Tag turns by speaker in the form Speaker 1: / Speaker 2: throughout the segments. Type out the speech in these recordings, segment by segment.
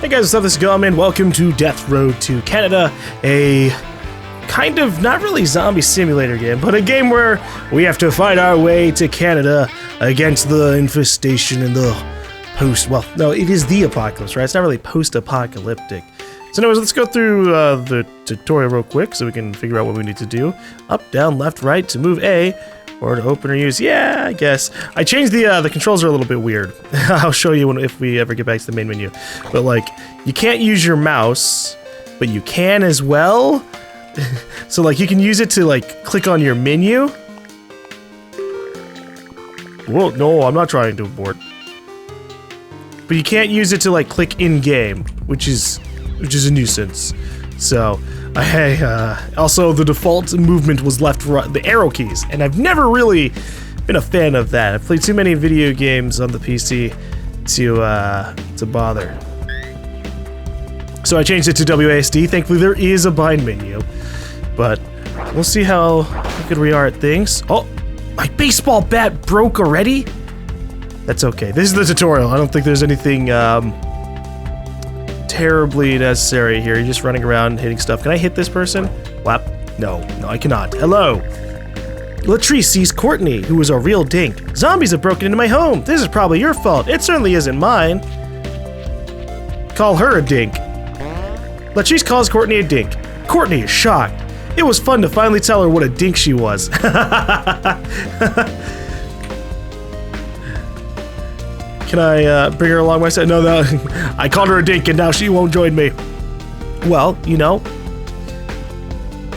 Speaker 1: Hey guys, what's up? This is GaLm and welcome to Death Road to Canada, a kind of not really zombie simulator game, but a game where we have to fight our way to Canada against the infestation and the well, no, it is the apocalypse, right? It's not really post-apocalyptic. So anyways, let's go through the tutorial real quick so we can figure out what we need to do. Up, down, left, right to move A, or to open or use. Yeah, I guess. I changed the controls are a little bit weird. I'll show you if we ever get back to the main menu. But like, you can't use your mouse, but you can as well. So like, you can use it to like click on your menu. Whoa, no, I'm not trying to abort. But you can't use it to like click in game, which is a nuisance. So. Also, the default movement was left, right, the arrow keys, and I've never really been a fan of that. I've played too many video games on the PC to bother. So I changed it to WASD. Thankfully, there is a bind menu, but we'll see how good we are at things. Oh, my baseball bat broke already? That's okay. This is the tutorial. I don't think there's anything terribly necessary here. You're just running around hitting stuff. Can I hit this person? Whap. No, I cannot. Hello. Latrice sees Courtney, who is a real dink. Zombies have broken into my home. This is probably your fault. It certainly isn't mine. Call her a dink. Latrice calls Courtney a dink. Courtney is shocked. It was fun to finally tell her what a dink she was. Can I bring her along my side? No, I called her a dink and now she won't join me. Well, you know,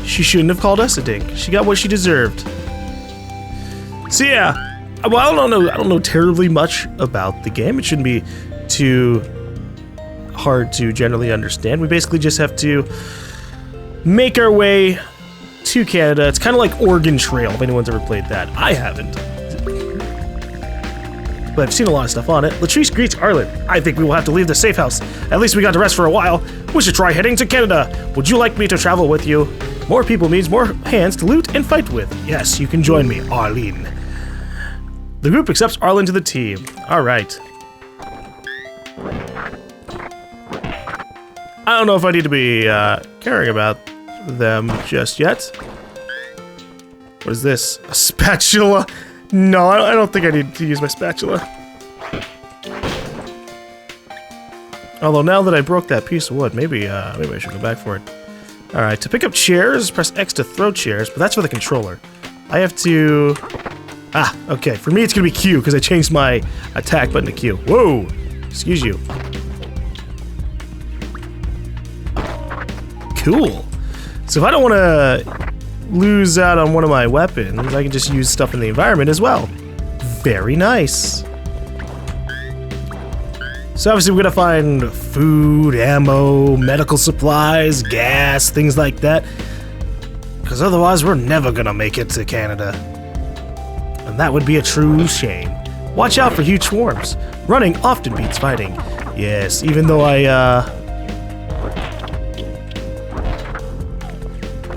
Speaker 1: she shouldn't have called us a dink. She got what she deserved. So yeah, well, I don't know terribly much about the game. It shouldn't be too hard to generally understand. We basically just have to make our way to Canada. It's kind of like Oregon Trail, if anyone's ever played that. I haven't. But I've seen a lot of stuff on it. Latrice greets Arlen. I think we will have to leave the safe house. At least we got to rest for a while. We should try heading to Canada. Would you like me to travel with you? More people means more hands to loot and fight with. Yes, you can join me, Arlene. The group accepts Arlen to the team. Alright. I don't know if I need to be caring about them just yet. What is this? A spatula? No, I don't think I need to use my spatula. Although now that I broke that piece of wood, maybe I should go back for it. Alright, to pick up chairs, press X to throw chairs, but that's for the controller. I have to... Ah, okay. For me, it's gonna be Q, because I changed my attack button to Q. Whoa! Excuse you. Cool. So if I don't want to lose out on one of my weapons, I can just use stuff in the environment as well. Very nice. So obviously we're gonna find food, ammo, medical supplies, gas, things like that. Because otherwise we're never gonna make it to Canada. And that would be a true shame. Watch out for huge swarms. Running often beats fighting. Yes, even though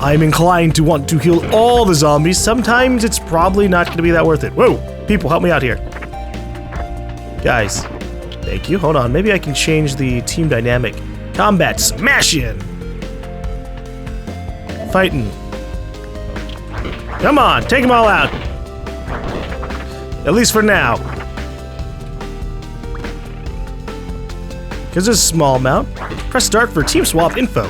Speaker 1: I'm inclined to want to kill all the zombies. Sometimes it's probably not going to be that worth it. Whoa! People, help me out here. Guys, thank you. Hold on. Maybe I can change the team dynamic. Combat, smash in! Fighting. Come on, take them all out. At least for now. Because there's a small amount. Press start for team swap info.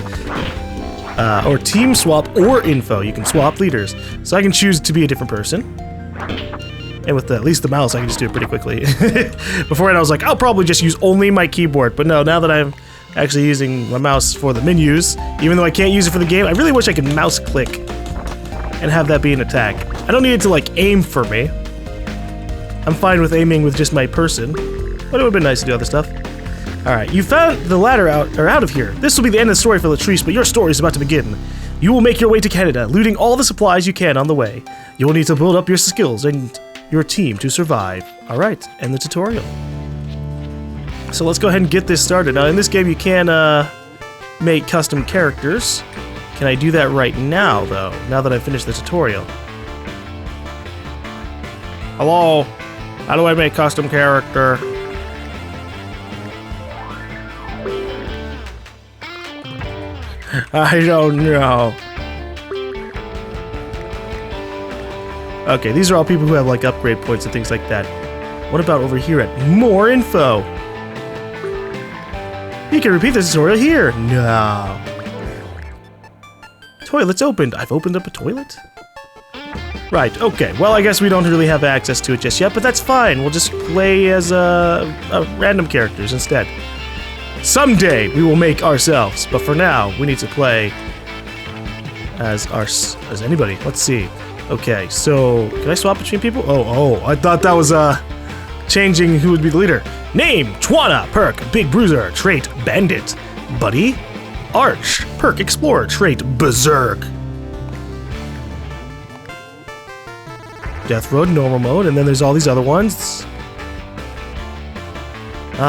Speaker 1: Or team swap or info. You can swap leaders. So I can choose to be a different person. And with at least the mouse, I can just do it pretty quickly. Beforehand, I was like, I'll probably just use only my keyboard. But no, now that I'm actually using my mouse for the menus, even though I can't use it for the game, I really wish I could mouse click and have that be an attack. I don't need it to, like, aim for me. I'm fine with aiming with just my person. But it would have been nice to do other stuff. Alright, you found the ladder out of here. This will be the end of the story for Latrice, but your story is about to begin. You will make your way to Canada, looting all the supplies you can on the way. You will need to build up your skills and your team to survive. Alright, end the tutorial. So let's go ahead and get this started. Now in this game you can make custom characters. Can I do that right now though, now that I've finished the tutorial? Hello? How do I make custom character? I don't know. Okay, these are all people who have like upgrade points and things like that. What about over here at more info? You can repeat this tutorial here. No. Toilet's opened. I've opened up a toilet? Right, okay. Well, I guess we don't really have access to it just yet, but that's fine. We'll just play as random characters instead. Someday we will make ourselves, but for now we need to play as anybody. Let's see. Okay, so can I swap between people? Oh, I thought that was changing who would be the leader. Name: Twana. Perk: Big Bruiser. Trait: Bandit. Buddy: Arch. Perk: Explorer. Trait: Berserk. Death Road, normal mode, and then there's all these other ones.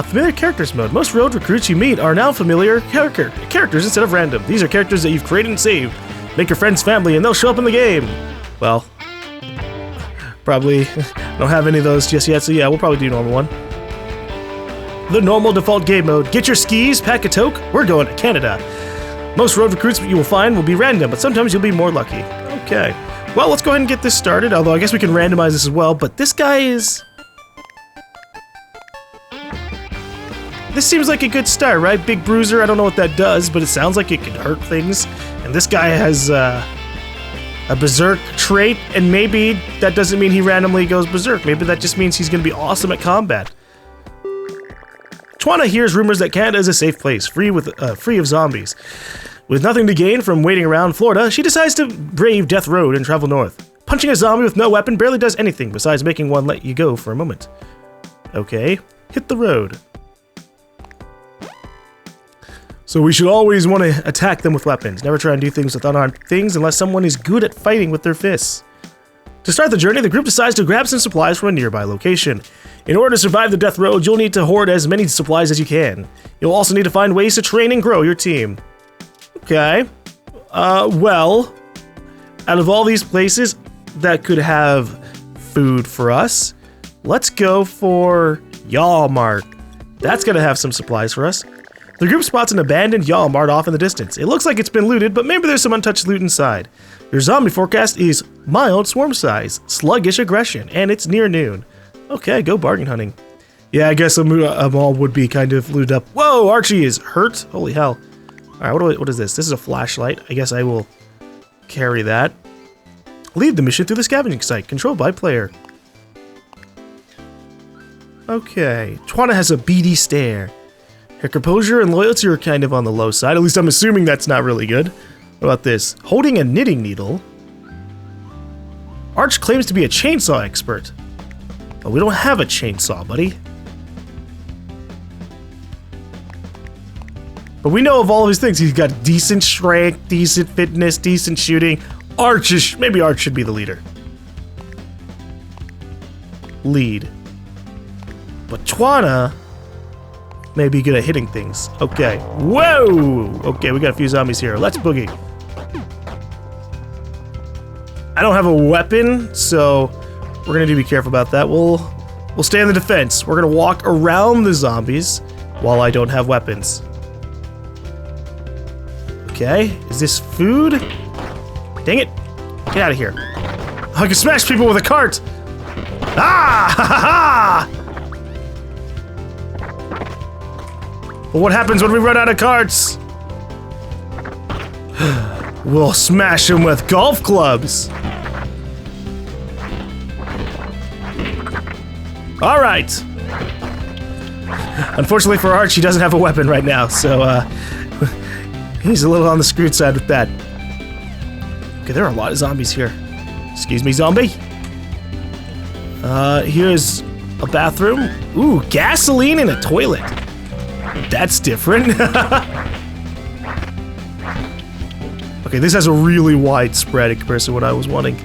Speaker 1: Familiar characters mode. Most road recruits you meet are now familiar characters instead of random. These are characters that you've created and saved. Make your friends family and they'll show up in the game. Well, probably don't have any of those just yet, so yeah, we'll probably do normal one. The normal default game mode. Get your skis, pack a toque, we're going to Canada. Most road recruits you will find will be random, but sometimes you'll be more lucky. Okay. Well, let's go ahead and get this started, although I guess we can randomize this as well, but this guy is... This seems like a good start, right? Big Bruiser, I don't know what that does, but it sounds like it could hurt things. And this guy has a Berserk trait, and maybe that doesn't mean he randomly goes Berserk. Maybe that just means he's going to be awesome at combat. Twana hears rumors that Canada is a safe place, free of zombies. With nothing to gain from waiting around Florida, she decides to brave Death Road and travel north. Punching a zombie with no weapon barely does anything besides making one let you go for a moment. Okay, hit the road. So we should always want to attack them with weapons. Never try and do things with unarmed things unless someone is good at fighting with their fists. To start the journey, the group decides to grab some supplies from a nearby location. In order to survive the Death Road, you'll need to hoard as many supplies as you can. You'll also need to find ways to train and grow your team. Okay. Well, out of all these places that could have food for us, let's go for Walmart. That's gonna have some supplies for us. The group spots an abandoned Walmart off in the distance. It looks like it's been looted, but maybe there's some untouched loot inside. Your zombie forecast is mild swarm size, sluggish aggression, and it's near noon. Okay, go bargain hunting. Yeah, I guess a mall would be kind of looted up. Whoa, Archie is hurt. Holy hell. All right, what is this? This is a flashlight. I guess I will carry that. Lead the mission through the scavenging site, controlled by player. Okay, Twana has a beady stare. Her composure and loyalty are kind of on the low side. At least I'm assuming that's not really good. What about this? Holding a knitting needle. Arch claims to be a chainsaw expert. But we don't have a chainsaw, buddy. But we know of all of his things. He's got decent strength, decent fitness, decent shooting. Maybe Arch should be the leader. Lead. But Twana may be good at hitting things. Okay. Whoa! Okay, we got a few zombies here. Let's boogie. I don't have a weapon, so we're gonna need to be careful about that. We'll stay on the defense. We're gonna walk around the zombies while I don't have weapons. Okay, is this food? Dang it! Get out of here. I can smash people with a cart! Ah! Ha ha ha! But what happens when we run out of carts? We'll smash them with golf clubs! Alright! Unfortunately for Arch, he doesn't have a weapon right now, so he's a little on the screwed side with that. Okay, there are a lot of zombies here. Excuse me, zombie. Here's a bathroom. Ooh, gasoline in a toilet. That's different. Okay, this has a really wide spread in comparison to what I was wanting.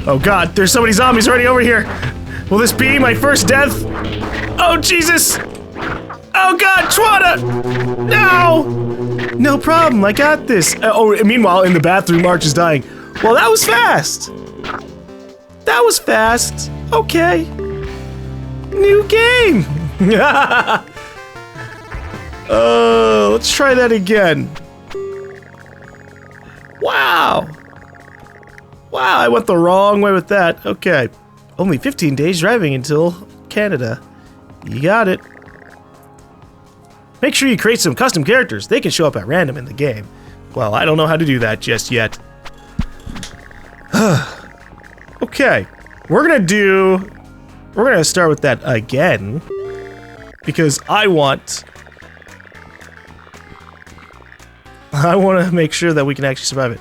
Speaker 1: Oh god, there's so many zombies already over here. Will this be my first death? Oh Jesus! Oh god, Twana! No! No problem, I got this. Oh, meanwhile, in the bathroom, Arch is dying. Well, that was fast. That was fast. Okay. New game. Let's try that again. Wow. Wow, I went the wrong way with that. Okay. Only 15 days driving until Canada. You got it. Make sure you create some custom characters. They can show up at random in the game. Well, I don't know how to do that just yet. Okay. We're gonna start with that again. Because I want to make sure that we can actually survive it.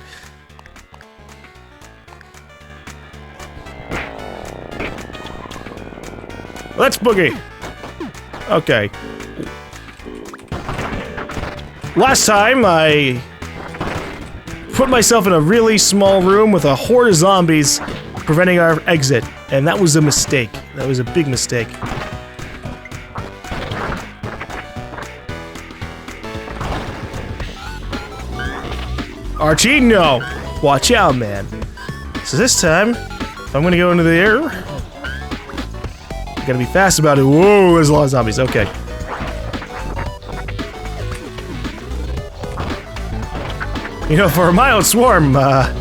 Speaker 1: Let's boogie! Okay. Last time, I put myself in a really small room with a horde of zombies preventing our exit, and that was a mistake. That was a big mistake. Archie, no! Watch out, man. So this time, if I'm gonna go into the air, I gotta be fast about it. Whoa, there's a lot of zombies. Okay. You know, for a mild swarm, I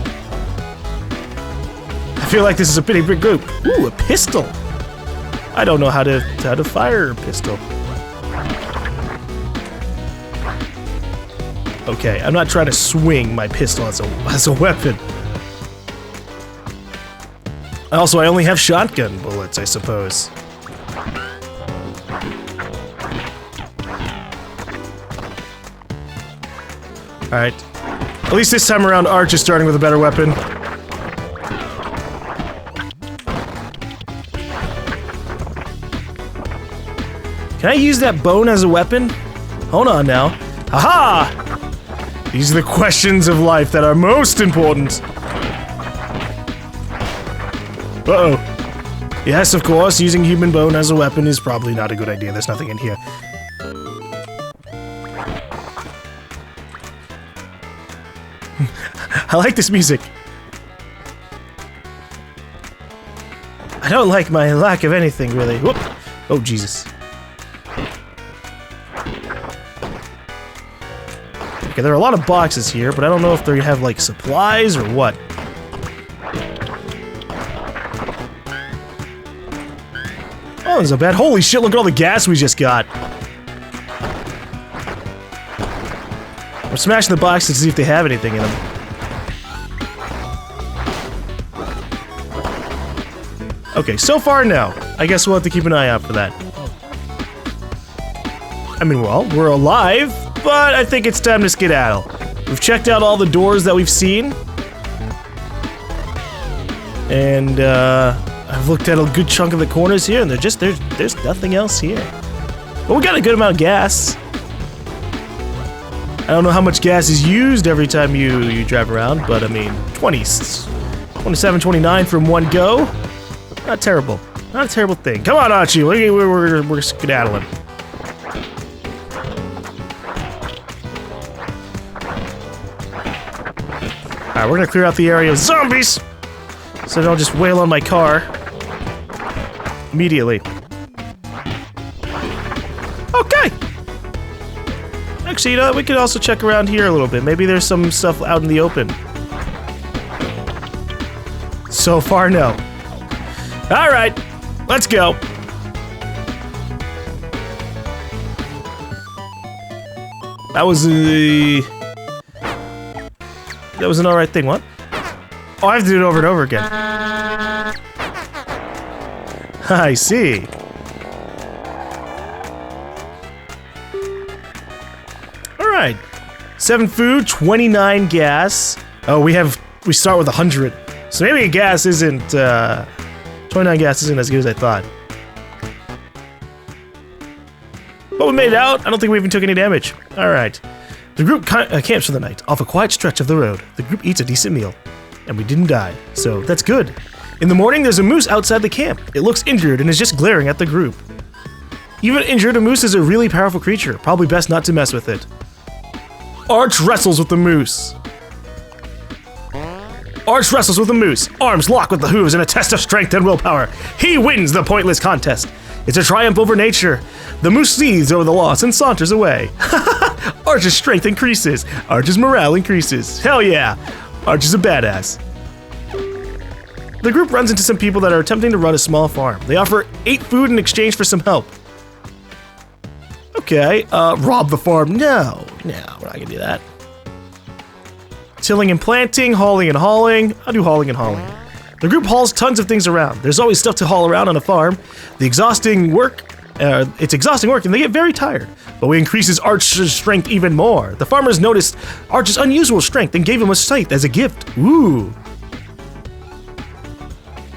Speaker 1: feel like this is a pretty big group. Ooh, a pistol. I don't know how to fire a pistol. Okay, I'm not trying to swing my pistol as a weapon. Also, I only have shotgun bullets, I suppose. Alright. At least this time around, Arch is starting with a better weapon. Can I use that bone as a weapon? Hold on now. Haha! These are the questions of life that are most important. Uh-oh. Yes, of course, using human bone as a weapon is probably not a good idea. There's nothing in here. I like this music. I don't like my lack of anything, really. Whoop! Oh, Jesus. Okay, there are a lot of boxes here, but I don't know if they have, like, supplies or what. Oh, there's a bed. Holy shit, look at all the gas we just got. I'm smashing the boxes to see if they have anything in them. Okay, so far, no. I guess we'll have to keep an eye out for that. I mean, well, we're alive, but I think it's time to skedaddle. We've checked out all the doors that we've seen. And, I've looked at a good chunk of the corners here, and there's nothing else here. But we got a good amount of gas. I don't know how much gas is used every time you drive around, but I mean, 27, 29 from one go. Not terrible. Not a terrible thing. Come on, Archie. We're skedaddling. Alright, we're gonna clear out the area of zombies, so they don't just wail on my car immediately. Okay. Actually, you know what? We could also check around here a little bit. Maybe there's some stuff out in the open. So far, no. Alright, let's go. That was an alright thing, what? Oh, I have to do it over and over again. I see. Alright. 7 food, 29 gas. Oh, we start with 100. So maybe gas isn't, 29 gas isn't as good as I thought. But we made it out. I don't think we even took any damage. Alright. The group camps for the night, off a quiet stretch of the road. The group eats a decent meal. And we didn't die, so that's good. In the morning, there's a moose outside the camp. It looks injured and is just glaring at the group. Even injured, a moose is a really powerful creature. Probably best not to mess with it. Arch wrestles with the moose. Arch wrestles with a moose, arms lock with the hooves in a test of strength and willpower. He wins the pointless contest. It's a triumph over nature. The moose seethes over the loss and saunters away. Arch's strength increases. Arch's morale increases. Hell yeah. Arch is a badass. The group runs into some people that are attempting to run a small farm. They offer 8 food in exchange for some help. Okay, rob the farm. No, we're not gonna do that. Tilling and planting, hauling and hauling. I'll do hauling and hauling. The group hauls tons of things around. There's always stuff to haul around on a farm. It's exhausting work and they get very tired. But we increases Arch's strength even more. The farmers noticed Arch's unusual strength and gave him a scythe as a gift. Ooh.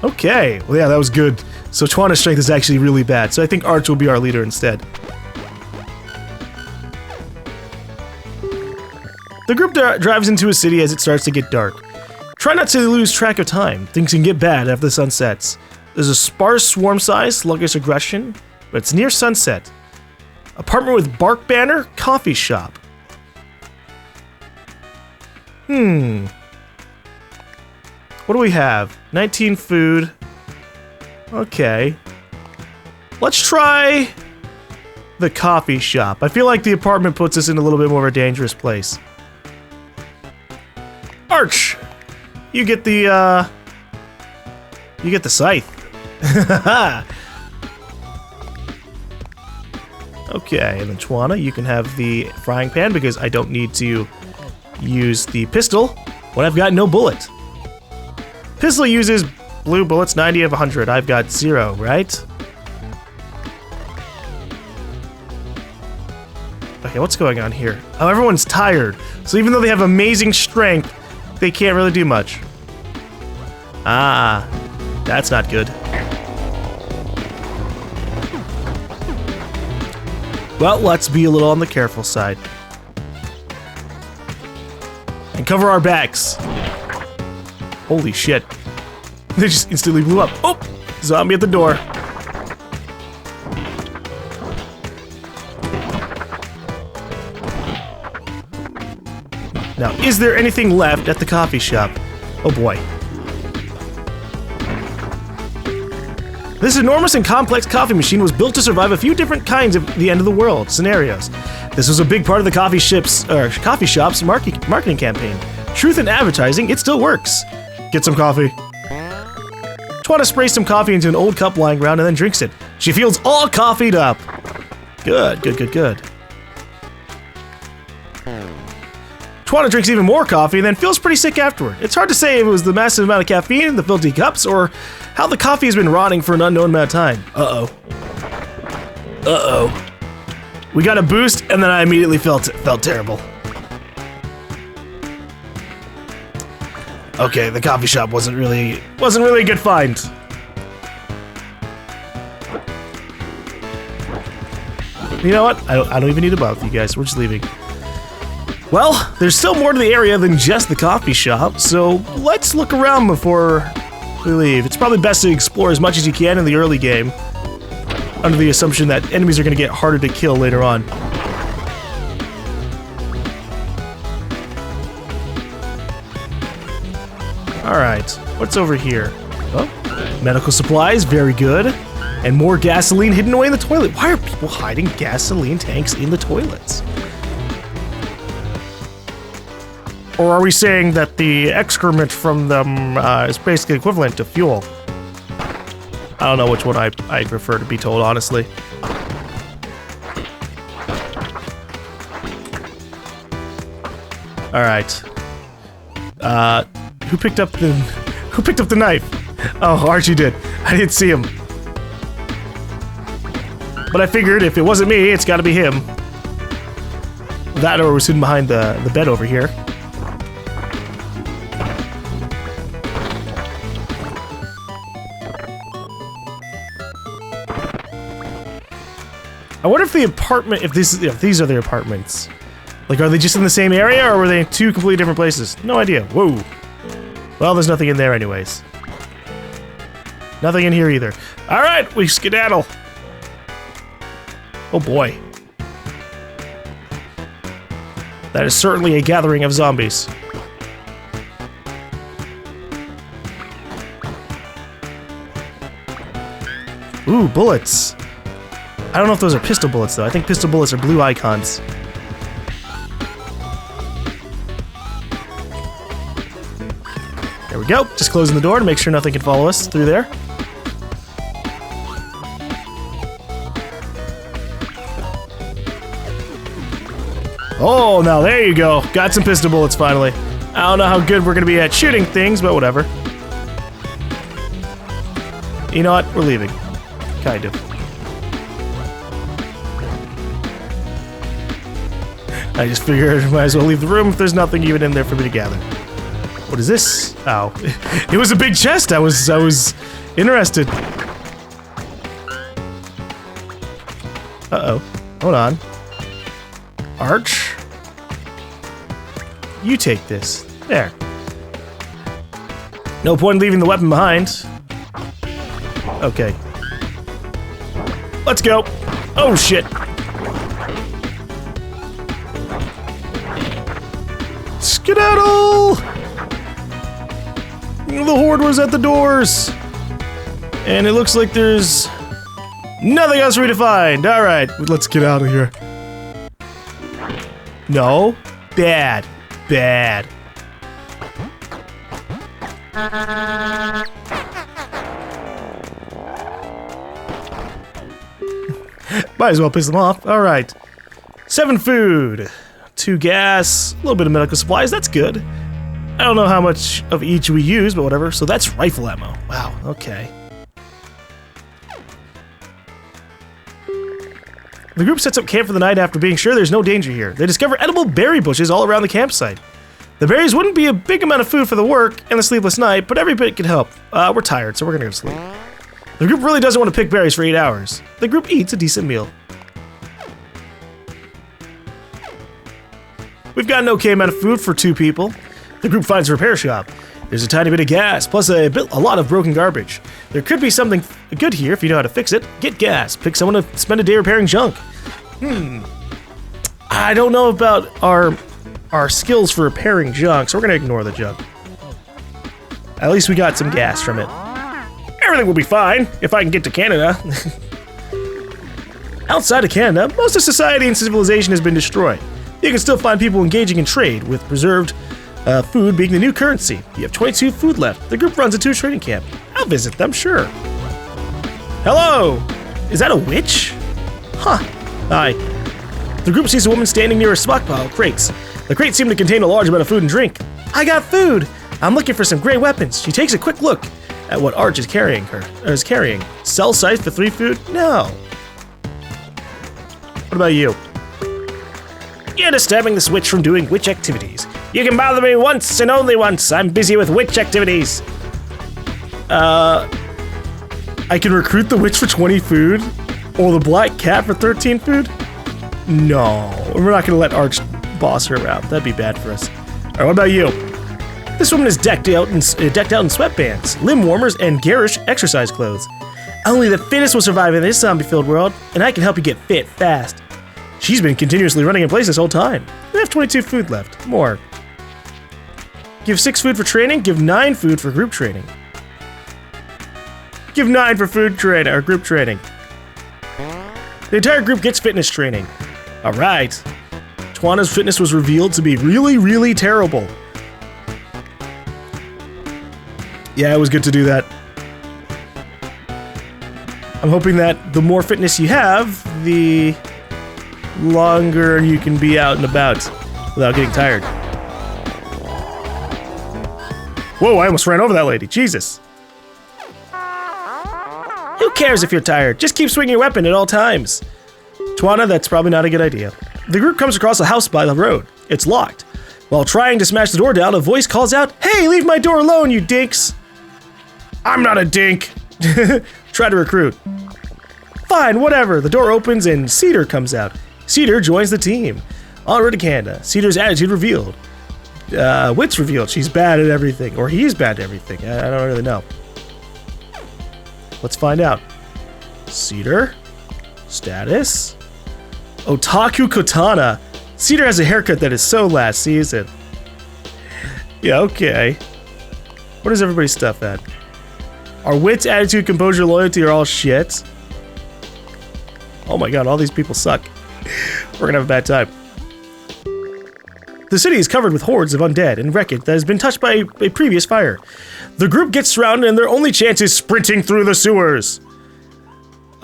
Speaker 1: Okay, well yeah, that was good. So Chwana's strength is actually really bad, so I think Arch will be our leader instead. The group drives into a city as it starts to get dark. Try not to lose track of time. Things can get bad after the sun sets. There's a sparse swarm size, sluggish aggression, but it's near sunset. Apartment with bark banner, coffee shop. What do we have? 19 food. Okay. Let's try the coffee shop. I feel like the apartment puts us in a little bit more of a dangerous place. Arch! You get the scythe. Okay, and then Chwana, you can have the frying pan because I don't need to use the pistol when I've got no bullet. Pistol uses blue bullets, 90 of 100. I've got 0, right? Okay, what's going on here? Oh, everyone's tired. So even though they have amazing strength, they can't really do much. Ah, that's not good. Well, let's be a little on the careful side. And cover our backs. Holy shit. They just instantly blew up. Oh! Zombie at the door. Now, is there anything left at the coffee shop? Oh boy. This enormous and complex coffee machine was built to survive a few different kinds of the end of the world scenarios. This was a big part of the coffee shop's marketing campaign. Truth in advertising, it still works. Get some coffee. Chwana sprays some coffee into an old cup lying around and then drinks it. She feels all coffeeed up. Good. Chwana drinks even more coffee and then feels pretty sick afterward. It's hard to say if it was the massive amount of caffeine in the filthy cups or how the coffee has been rotting for an unknown amount of time. Uh-oh. We got a boost and then I immediately felt terrible. Okay, the coffee shop wasn't really a good find. You know what? I don't even need to bother you guys. We're just leaving. Well, there's still more to the area than just the coffee shop, so let's look around before we leave. It's probably best to explore as much as you can in the early game, under the assumption that enemies are going to get harder to kill later on. Alright, what's over here? Oh, medical supplies, very good. And more gasoline hidden away in the toilet. Why are people hiding gasoline tanks in the toilets? Or are we saying that the excrement from them is basically equivalent to fuel? I don't know which one I prefer to be told, honestly. Alright. Who picked up the knife? Oh, Archie did. I didn't see him. But I figured if it wasn't me, it's gotta be him. That or was hidden behind the bed over here. I wonder if the apartment, if these are the apartments. Like, are they just in the same area, or were they in 2 completely different places? No idea. Whoa. Well, there's nothing in there anyways. Nothing in here either. Alright, we skedaddle. Oh boy. That is certainly a gathering of zombies. Ooh, bullets. I don't know if those are pistol bullets, though. I think pistol bullets are blue icons. There we go. Just closing the door to make sure nothing can follow us through there. Oh, now there you go. Got some pistol bullets finally. I don't know how good we're gonna be at shooting things, but whatever. You know what? We're leaving. Kind of. I just figured I might as well leave the room if there's nothing even in there for me to gather. What is this? Ow. It was a big chest. I was interested. Uh-oh. Hold on. Arch? You take this. There. No point in leaving the weapon behind. Okay. Let's go. Oh, shit. Skedaddle! The horde was at the doors. And it looks like there's nothing else for me to find. All right, let's get out of here. No. Bad. Bad. Might as well piss them off. All right. 7 food, 2 gas, a little bit of medical supplies. That's good. I don't know how much of each we use, but whatever. So that's rifle ammo. Wow. Okay. The group sets up camp for the night after being sure there's no danger here. They discover edible berry bushes all around the campsite. The berries wouldn't be a big amount of food for the work and the sleepless night, but every bit could help. We're tired, so we're gonna go to sleep. The group really doesn't want to pick berries for 8 hours. The group eats a decent meal. We've got an okay amount of food for 2 people. The group finds a repair shop. There's a tiny bit of gas, plus a lot of broken garbage. There could be something good here if you know how to fix it. Get gas. Pick someone to spend a day repairing junk. I don't know about our skills for repairing junk, so we're gonna ignore the junk. At least we got some gas from it. Everything will be fine if I can get to Canada. Outside of Canada, most of society and civilization has been destroyed. You can still find people engaging in trade, with preserved food being the new currency. You have 22 food left. The group runs a 2 trading camp. I'll visit them, sure. Hello! Is that a witch? Huh. Hi. The group sees a woman standing near a stockpile of crates. The crates seem to contain a large amount of food and drink. I got food! I'm looking for some great weapons. She takes a quick look at what Arch is carrying. Sell scythe for 3 food? No. What about you? You're disturbing this witch from doing witch activities. You can bother me once and only once. I'm busy with witch activities. I can recruit the witch for 20 food? Or the black cat for 13 food? No, we're not gonna let Arch boss her around. That'd be bad for us. All right, what about you? This woman is decked out in sweatbands, limb warmers, and garish exercise clothes. Only the fittest will survive in this zombie-filled world, and I can help you get fit fast. She's been continuously running in place this whole time. We have 22 food left. More. Give 6 food for training, give 9 food for group training. Give 9 for food training, or group training. The entire group gets fitness training. Alright. Tawana's fitness was revealed to be really, really terrible. Yeah, it was good to do that. I'm hoping that the more fitness you have, the longer you can be out and about without getting tired. Whoa, I almost ran over that lady. Jesus. Who cares if you're tired? Just keep swinging your weapon at all times. Tawana, that's probably not a good idea. The group comes across a house by the road. It's locked. While trying to smash the door down, a voice calls out, "Hey, leave my door alone, you dinks!" I'm not a dink. Try to recruit. Fine, whatever. The door opens and Cedar comes out. Cedar joins the team. En route to Canada. Cedar's attitude revealed. Wits revealed. She's bad at everything. Or he's bad at everything. I don't really know. Let's find out. Cedar. Status. Otaku Katana. Cedar has a haircut that is so last season. Yeah, okay. What is everybody's stuff at? Our wits, attitude, composure, loyalty are all shit. Oh my god, all these people suck. We're gonna have a bad time. The city is covered with hordes of undead and wreckage that has been touched by a previous fire. The group gets surrounded and their only chance is sprinting through the sewers.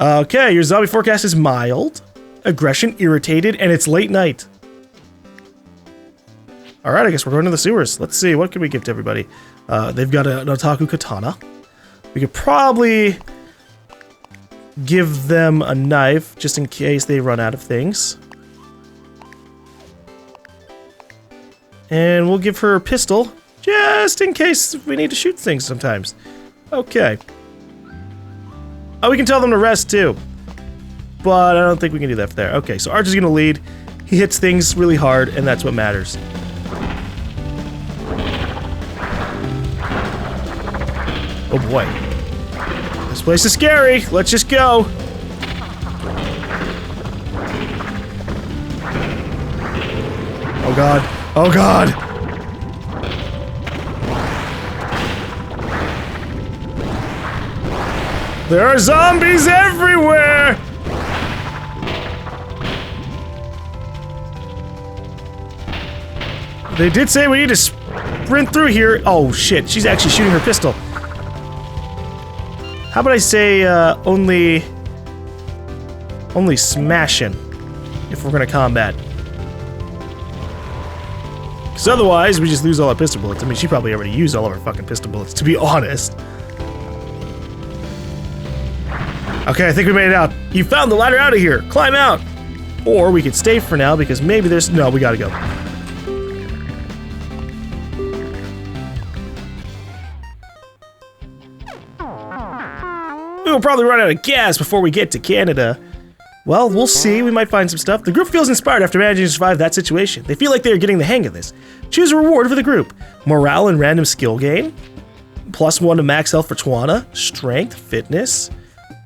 Speaker 1: Okay, your zombie forecast is mild, aggression irritated, and it's late night. Alright, I guess we're going to the sewers. Let's see, what can we give to everybody? They've got an otaku katana. We could probably give them a knife, just in case they run out of things. And we'll give her a pistol, just in case we need to shoot things sometimes. Okay. Oh, we can tell them to rest too. But I don't think we can do that there. Okay, so Arch is gonna lead. He hits things really hard, and that's what matters. Oh boy. This place is scary. Let's just go. Oh god. Oh god! There are zombies everywhere! They did say we need to sprint through here. Oh shit, she's actually shooting her pistol. How about I say, only smashing if we're gonna combat. Because otherwise, we just lose all our pistol bullets. I mean, she probably already used all of her fucking pistol bullets, to be honest. Okay, I think we made it out. You found the ladder out of here. Climb out. Or we could stay for now, because maybe there's... No, we gotta go. We'll probably run out of gas before we get to Canada. Well, we'll see. We might find some stuff. The group feels inspired after managing to survive that situation. They feel like they are getting the hang of this. Choose a reward for the group. Morale and random skill gain. +1 to max health for Tawana. Strength, fitness.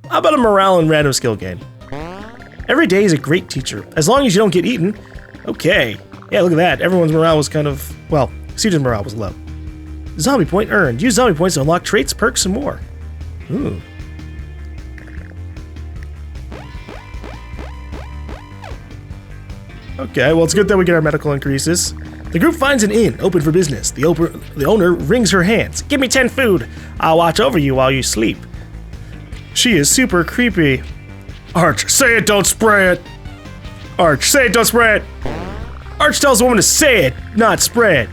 Speaker 1: How about a morale and random skill gain? Every day is a great teacher, as long as you don't get eaten. Okay. Yeah, look at that. Everyone's morale was kind of... Well, Cedric's morale was low. Zombie point earned. Use zombie points to unlock traits, perks, and more. Ooh. Okay, well, it's good that we get our medical increases. The group finds an inn, open for business. The owner wrings her hands. Give me 10 food. I'll watch over you while you sleep. She is super creepy. Arch, say it, don't spray it. Arch, say it, don't spray it. Arch tells the woman to say it, not spray it.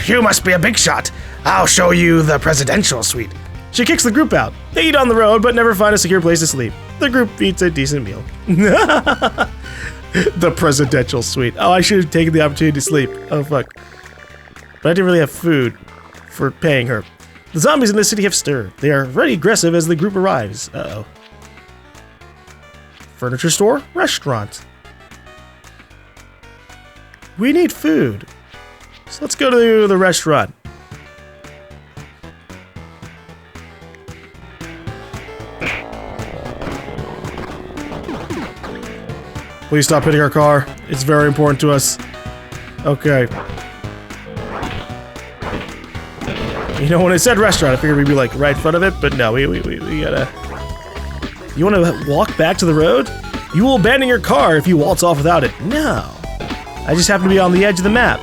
Speaker 1: You must be a big shot. I'll show you the presidential suite. She kicks the group out. They eat on the road, but never find a secure place to sleep. The group eats a decent meal. The presidential suite. Oh, I should have taken the opportunity to sleep. Oh, fuck. But I didn't really have food for paying her. The zombies in the city have stirred. They are very aggressive as the group arrives. Uh-oh. Furniture store? Restaurant. We need food. So let's go to the restaurant. Please stop hitting our car. It's very important to us. Okay. You know, when I said restaurant, I figured we'd be like right in front of it, but no, we gotta... You wanna walk back to the road? You will abandon your car if you waltz off without it. No. I just happen to be on the edge of the map.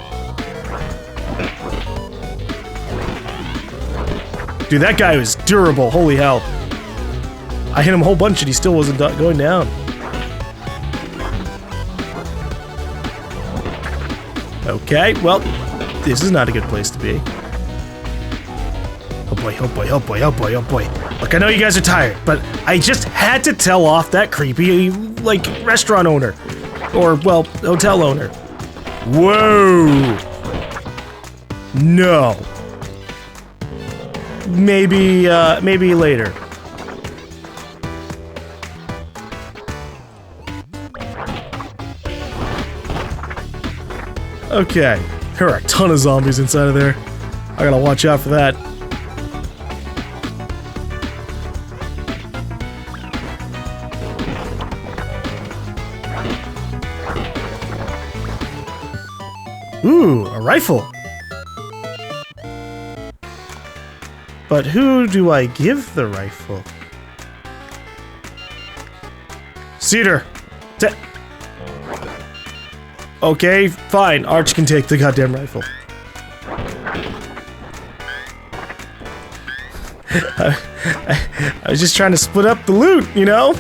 Speaker 1: Dude, that guy was durable. Holy hell. I hit him a whole bunch and he still wasn't going down. Okay, well, this is not a good place to be. Oh boy, oh boy, oh boy, oh boy, oh boy. Look, I know you guys are tired, but I just had to tell off that creepy, like, restaurant owner. Or, well, hotel owner. Whoa! No. Maybe later. Okay, there are a ton of zombies inside of there. I gotta watch out for that. Ooh, a rifle. But who do I give the rifle? Cedar. Okay, fine. Arch can take the goddamn rifle. I was just trying to split up the loot, you know?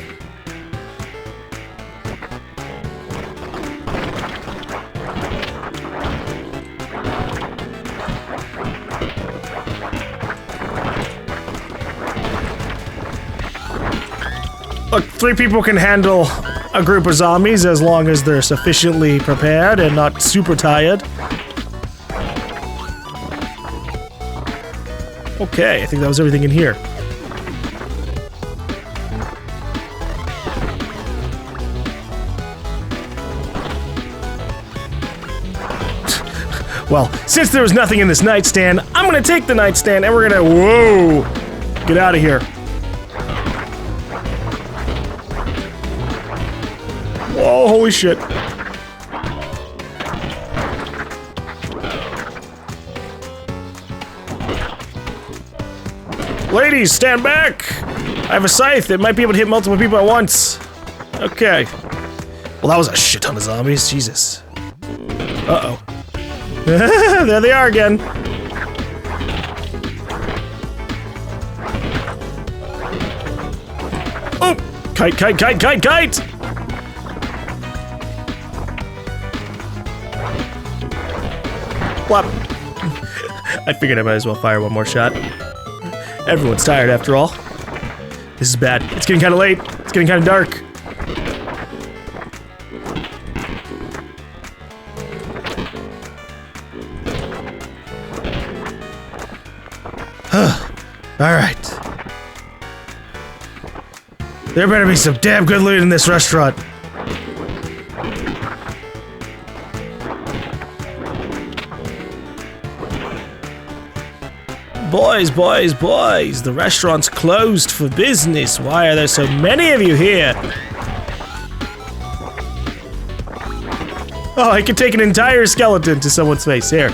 Speaker 1: Look, 3 people can handle a group of zombies as long as they're sufficiently prepared and not super tired. Okay, I think that was everything in here. Well, since there was nothing in this nightstand, I'm gonna take the nightstand and we're gonna, whoa, get out of here. Oh, holy shit. Ladies, stand back! I have a scythe. It might be able to hit multiple people at once. Okay. Well, that was a shit ton of zombies. Jesus. Uh-oh. There they are again. Oh! Kite, kite, kite, kite, kite! Plop. I figured I might as well fire one more shot. Everyone's tired after all. This is bad. It's getting kind of late. It's getting kind of dark. Alright. There better be some damn good loot in this restaurant. Boys, boys, boys, the restaurant's closed for business. Why are there so many of you here? Oh, I can take an entire skeleton to someone's face. Here.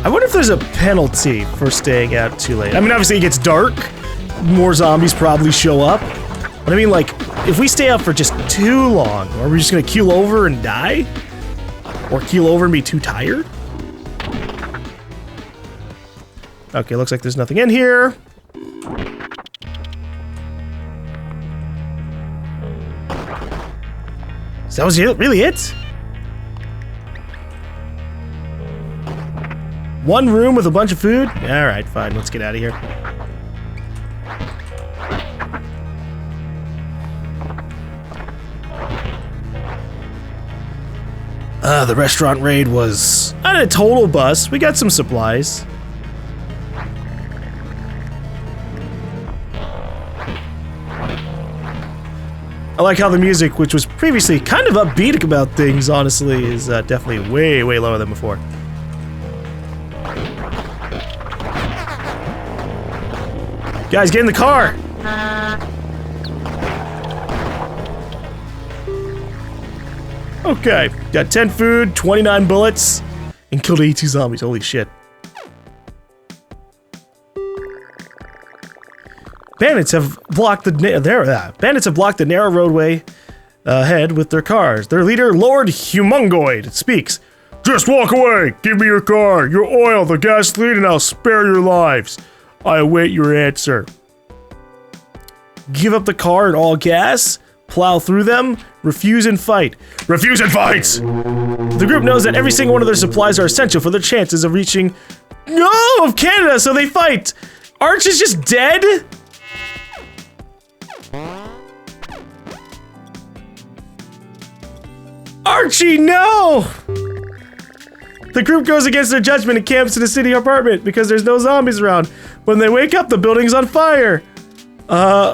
Speaker 1: I wonder if there's a penalty for staying out too late. I mean, obviously it gets dark. More zombies probably show up. But I mean, like, if we stay out for just too long, are we just gonna keel over and die? Or keel over and be too tired? Okay, looks like there's nothing in here. So that was really it? One room with a bunch of food? Alright, fine, let's get out of here. The restaurant raid was not a total bust. We got some supplies. I like how the music, which was previously kind of upbeat about things, honestly, is definitely way, way lower than before. Guys, get in the car! Okay, got 10 food, 29 bullets, and killed 82 zombies. Holy shit. Bandits have blocked the narrow roadway ahead with their cars. Their leader, Lord Humongoid, speaks. Just walk away! Give me your car, your oil, the gasoline, and I'll spare your lives. I await your answer. Give up the car and all gas, plow through them, refuse and fight. Refuse and fight! The group knows that every single one of their supplies are essential for their chances of reaching of Canada, so they fight! Arch is just dead? Archie, no! The group goes against their judgment and camps in a city apartment because there's no zombies around. When they wake up, the building's on fire.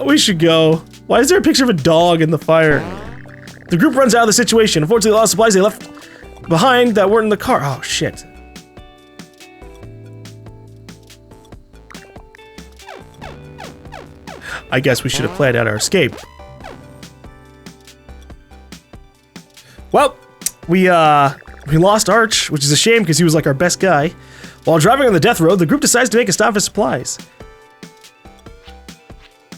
Speaker 1: We should go. Why is there a picture of a dog in the fire? The group runs out of the situation. Unfortunately, a lot of supplies they left behind that weren't in the car. Oh, shit. I guess we should have planned out our escape. Well, we We lost Arch, which is a shame because he was like our best guy. While driving on the death road, the group decides to make a stop for supplies.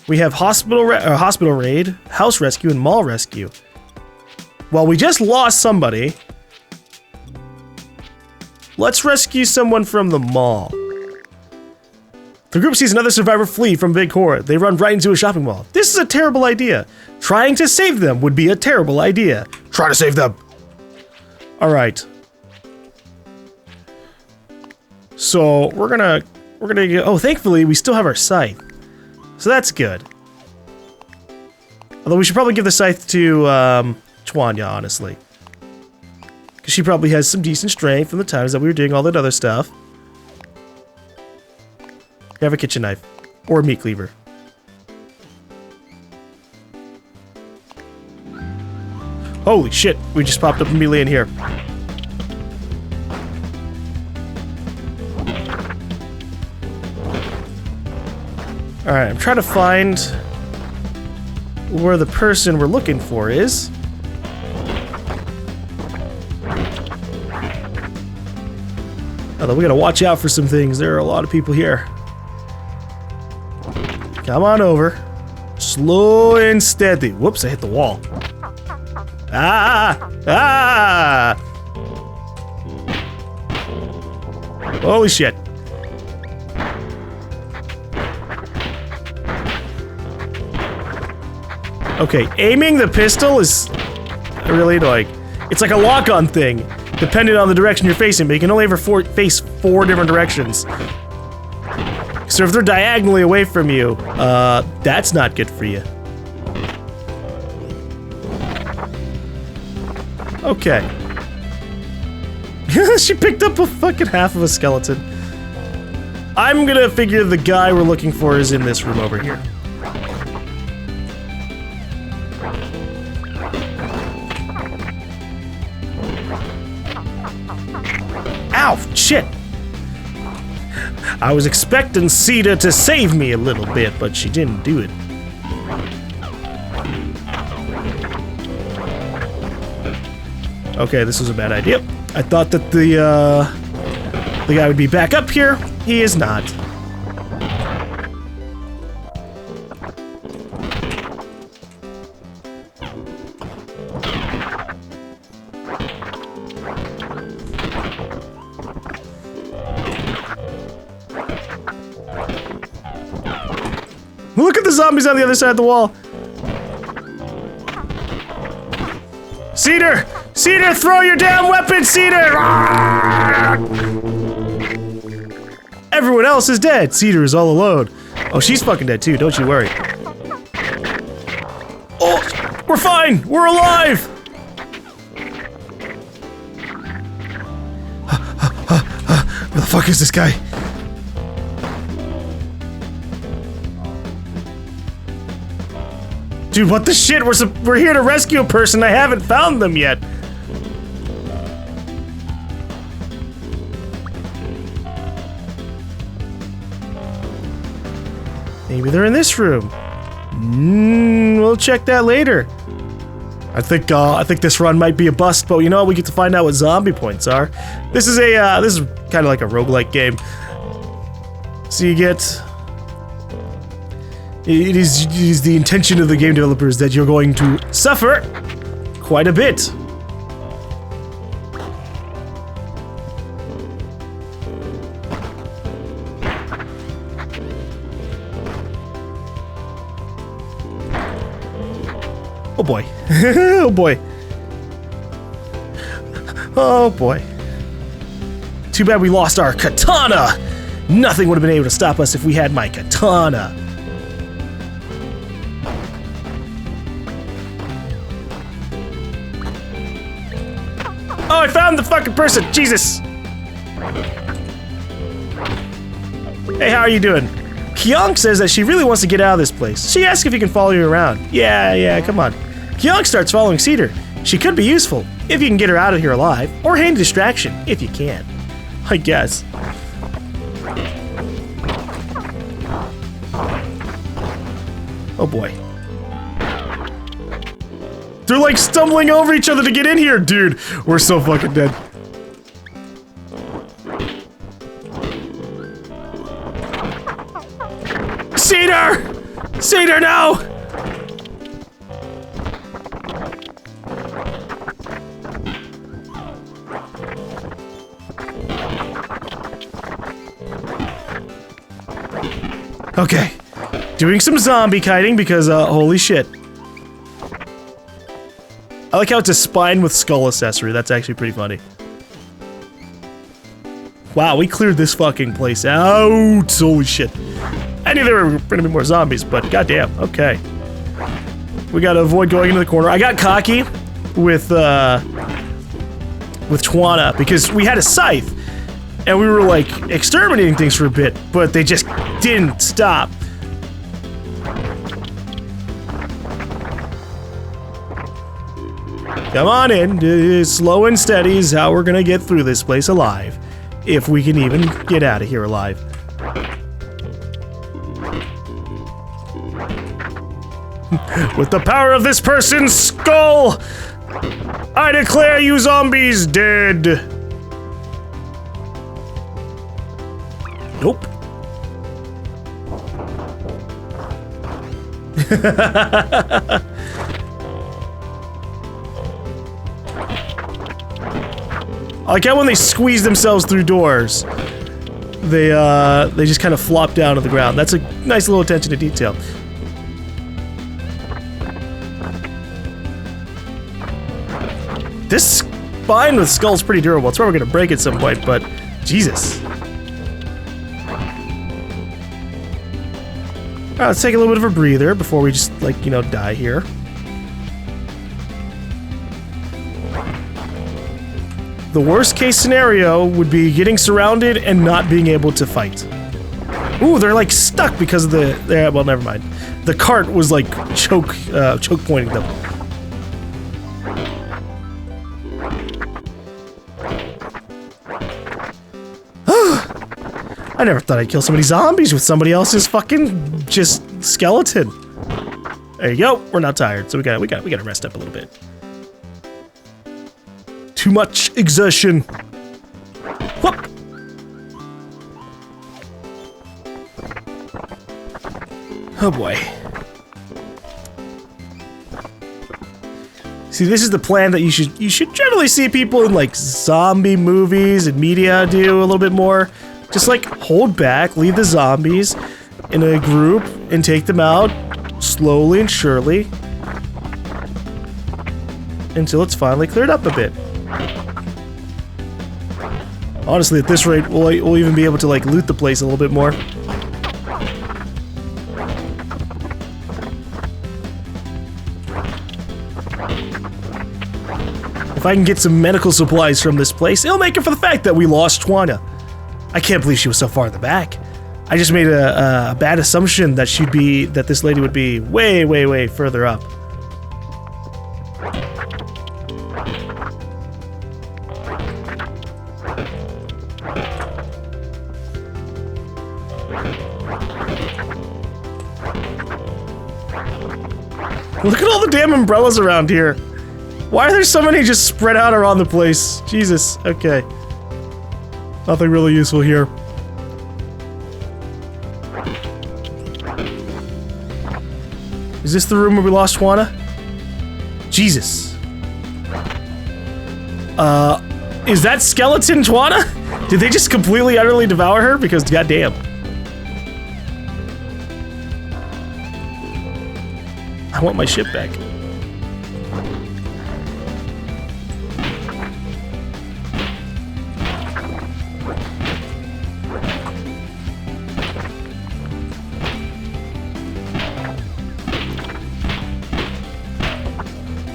Speaker 1: We have hospital raid, house rescue, and mall rescue. Well, we just lost somebody. Let's rescue someone from the mall. The group sees another survivor flee from Big Horror. They run right into a shopping mall. This is a terrible idea. Trying to save them would be a terrible idea. Try to save them. All right. So we're gonna get. Oh, thankfully we still have our scythe, so that's good. Although we should probably give the scythe to Chwanya, honestly, because she probably has some decent strength from the times that we were doing all that other stuff. Have a kitchen knife or a meat cleaver. Holy shit! We just popped up immediately in here. Alright, I'm trying to find where the person we're looking for is. Although we gotta watch out for some things. There are a lot of people here. Come on over. Slow and steady. Whoops, I hit the wall. Ah! Ah! Holy shit. Okay, aiming the pistol is really annoying. It's like a lock-on thing, depending on the direction you're facing, but you can only ever face 4 different directions. So if they're diagonally away from you, that's not good for you. Okay. She picked up a fucking half of a skeleton. I'm gonna figure the guy we're looking for is in this room over here. Ow! Shit! I was expecting Cedar to save me a little bit, but she didn't do it. Okay, this was a bad idea. I thought that the guy would be back up here. He is not. Look at the zombies on the other side of the wall. Cedar! Cedar, throw your damn weapon, Cedar! Everyone else is dead. Cedar is all alone. Oh, she's fucking dead too, don't you worry. Oh, we're fine! We're alive! Where the fuck is this guy? Dude, what the shit? We're here to rescue a person. I haven't found them yet. Maybe they're in this room. We'll check that later. I think this run might be a bust, but you know what? We get to find out what zombie points are. This is kind of like a roguelike game. So you get. It is the intention of the game developers that you're going to suffer quite a bit. Oh boy. Oh boy. Oh boy. Too bad we lost our katana. Nothing would have been able to stop us if we had my katana. Oh, I found the fucking person! Jesus! Hey, how are you doing? Kyonk says that she really wants to get out of this place. She asks if he can follow you around. Yeah, come on. Kyonk starts following Cedar. She could be useful, if you can get her out of here alive, or handy distraction, if you can. I guess. Oh boy. They're like stumbling over each other to get in here, dude. We're so fucking dead. Cedar! Cedar, no! Okay. Doing some zombie kiting because, holy shit. I like how it's a spine with skull accessory. That's actually pretty funny. Wow, we cleared this fucking place out. Holy shit. I knew there were gonna be more zombies, but goddamn. Okay. We gotta avoid going into the corner. I got cocky with Twana because we had a scythe and we were like exterminating things for a bit, but they just didn't stop. Come on in. Slow and steady is how we're gonna get through this place alive. If we can even get out of here alive. With the power of this person's skull, I declare you zombies dead. Nope. I like how when they squeeze themselves through doors, they just kind of flop down to the ground. That's a nice little attention to detail. This spine with skull's pretty durable. It's probably gonna break at some point, but Jesus. Alright, let's take a little bit of a breather before we just, like, you know, die here. The worst case scenario would be getting surrounded and not being able to fight. Ooh, they're like stuck because of the, well, never mind. The cart was like choke pointing them. I never thought I'd kill so many zombies with somebody else's fucking just skeleton. There you go. We're not tired, so we gotta rest up a little bit. Too much exertion. Whoop. Oh boy. See, this is the plan that you should generally see people in like zombie movies and media do a little bit more. Just like hold back, leave the zombies in a group and take them out slowly and surely until it's finally cleared up a bit. Honestly, at this rate, we'll even be able to like loot the place a little bit more. If I can get some medical supplies from this place, it'll make it for the fact that we lost Twana. I can't believe she was so far in the back. I just made a bad assumption that that this lady would be way, way, way further up. Look at all the damn umbrellas around here. Why are there so many just spread out around the place? Jesus, okay. Nothing really useful here. Is this the room where we lost Twana? Jesus. Is that skeleton Twana? Did they just completely, utterly devour her? Because goddamn. I want my ship back.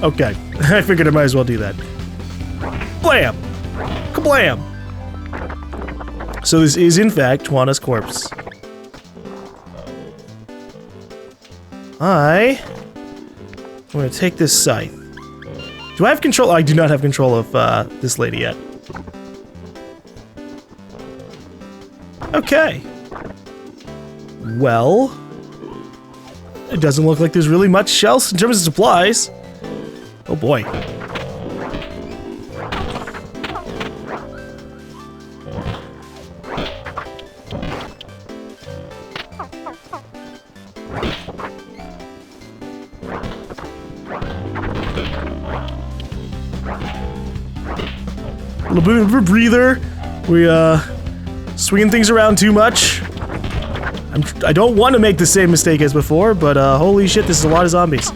Speaker 1: Okay, I figured I might as well do that. Blam! Kablam! So this is in fact Twana's corpse. I'm gonna take this scythe. Do I have control? I do not have control of this lady yet. Okay. Well, it doesn't look like there's really much else in terms of supplies. Oh boy. A little bit of a breather. We, swinging things around too much. I don't want to make the same mistake as before, but, holy shit, this is a lot of zombies.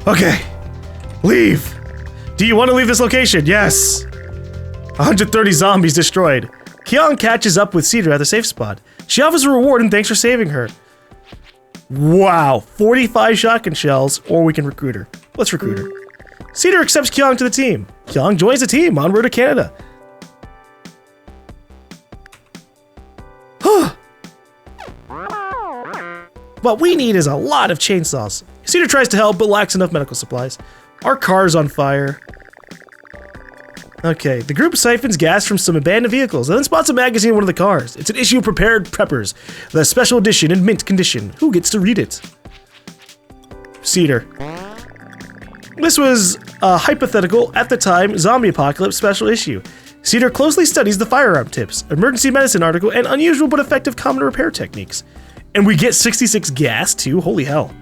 Speaker 1: Okay. Leave. Do you want to leave this location? Yes. 130 zombies destroyed. GaLm catches up with Cedar at the safe spot. She offers a reward and thanks for saving her. Wow. 45 shotgun shells, or we can recruit her. Let's recruit her. Cedar accepts GaLm to the team. GaLm joins the team on road to Canada. What we need is a lot of chainsaws. Cedar tries to help, but lacks enough medical supplies. Our car's on fire. Okay, the group siphons gas from some abandoned vehicles and then spots a magazine in one of the cars. It's an issue of Prepared Preppers, the special edition in mint condition. Who gets to read it? Cedar. This was a hypothetical, at the time, zombie apocalypse special issue. Cedar closely studies the firearm tips, emergency medicine article, and unusual but effective common repair techniques. And we get 66 gas, too? Holy hell.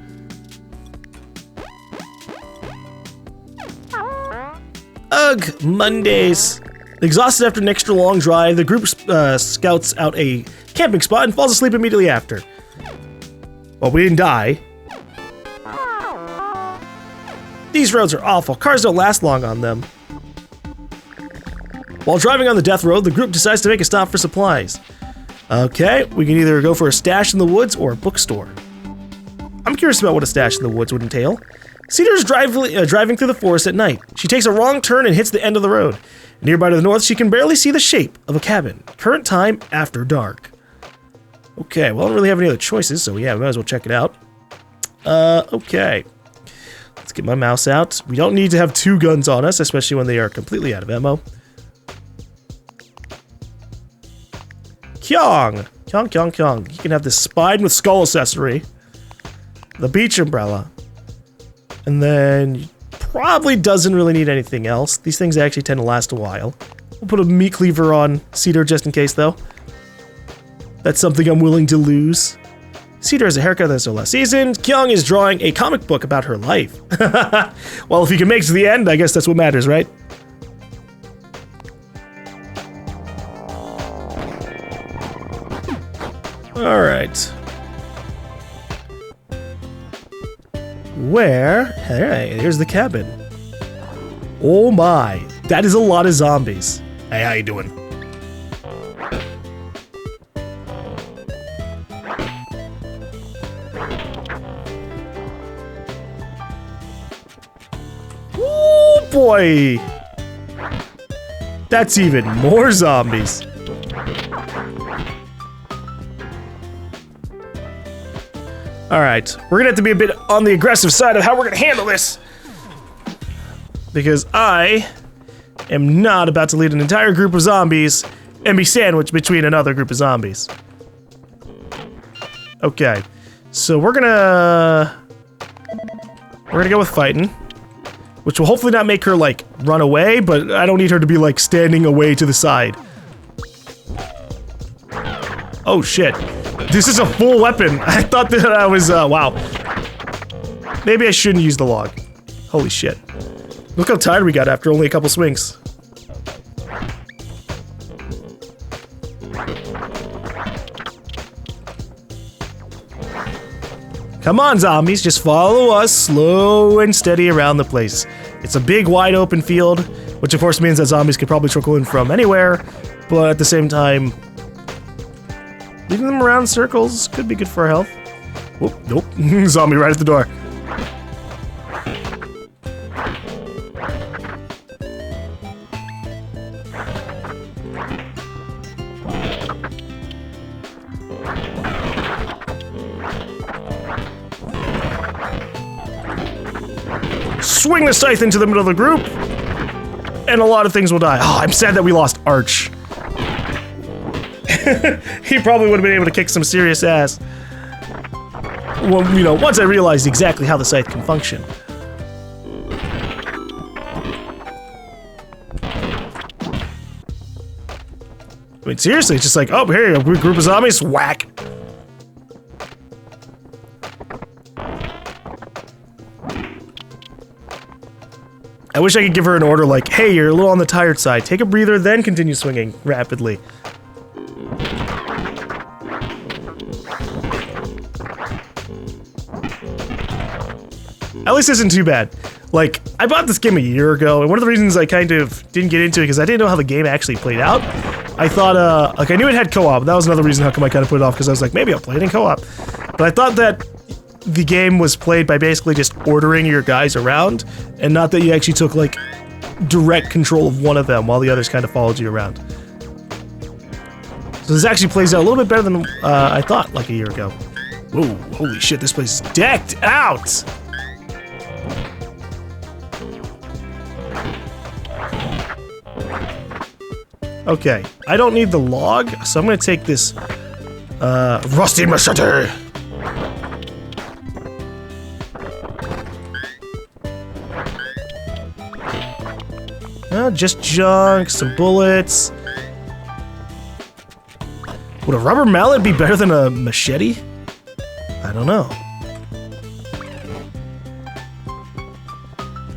Speaker 1: Ugh, Mondays. Exhausted after an extra long drive, the group scouts out a camping spot and falls asleep immediately after. Well, we didn't die. These roads are awful. Cars don't last long on them. While driving on the death road, the group decides to make a stop for supplies. Okay, we can either go for a stash in the woods or a bookstore. I'm curious about what a stash in the woods would entail. Cedar's driving through the forest at night. She takes a wrong turn and hits the end of the road. Nearby to the north, she can barely see the shape of a cabin. Current time, after dark. Okay, well, I don't really have any other choices, so yeah, we might as well check it out. Okay. Let's get my mouse out. We don't need to have 2 guns on us, especially when they are completely out of ammo. Kyong! Kyong, kyong, kyong. You can have this spine with skull accessory. The beach umbrella. And then probably doesn't really need anything else. These things actually tend to last a while. We'll put a meat cleaver on Cedar just in case, though. That's something I'm willing to lose. Cedar has a haircut that's no less seasoned. Kyung is drawing a comic book about her life. Well, if you can make it to the end, I guess that's what matters, right? Alright. Where? Hey, here's the cabin. Oh my, that is a lot of zombies. Hey, how you doing? Oh boy! That's even more zombies. Alright, we're gonna have to be a bit on the aggressive side of how we're gonna handle this. Because I am not about to lead an entire group of zombies and be sandwiched between another group of zombies. Okay, so we're gonna go with fighting, which will hopefully not make her, like, run away, but I don't need her to be, like, standing away to the side. Oh, shit. This is a full weapon. I thought that I was, wow. Maybe I shouldn't use the log. Holy shit. Look how tired we got after only a couple swings. Come on, zombies, just follow us slow and steady around the place. It's a big, wide open field, which of course means that zombies could probably trickle in from anywhere, but at the same time, leaving them around in circles could be good for our health. Whoop, nope. Zombie right at the door. Swing the scythe into the middle of the group, and a lot of things will die. Oh, I'm sad that we lost Arch. He probably would have been able to kick some serious ass. Well, you know, once I realized exactly how the scythe can function. I mean, seriously, it's just like, oh, here, a group of zombies, whack. I wish I could give her an order like, hey, you're a little on the tired side. Take a breather, then continue swinging rapidly. At least this isn't too bad. Like, I bought this game a year ago, and one of the reasons I kind of didn't get into it because I didn't know how the game actually played out. I thought, like, I knew it had co-op. That was another reason how come I kind of put it off, because I was like, maybe I'll play it in co-op. But I thought that the game was played by basically just ordering your guys around, and not that you actually took, like, direct control of one of them while the others kind of followed you around. So this actually plays out a little bit better than I thought, like, a year ago. Whoa, holy shit, this place is decked out! Okay, I don't need the log, so I'm gonna take this, rusty machete! Just junk, some bullets. Would a rubber mallet be better than a machete? I don't know.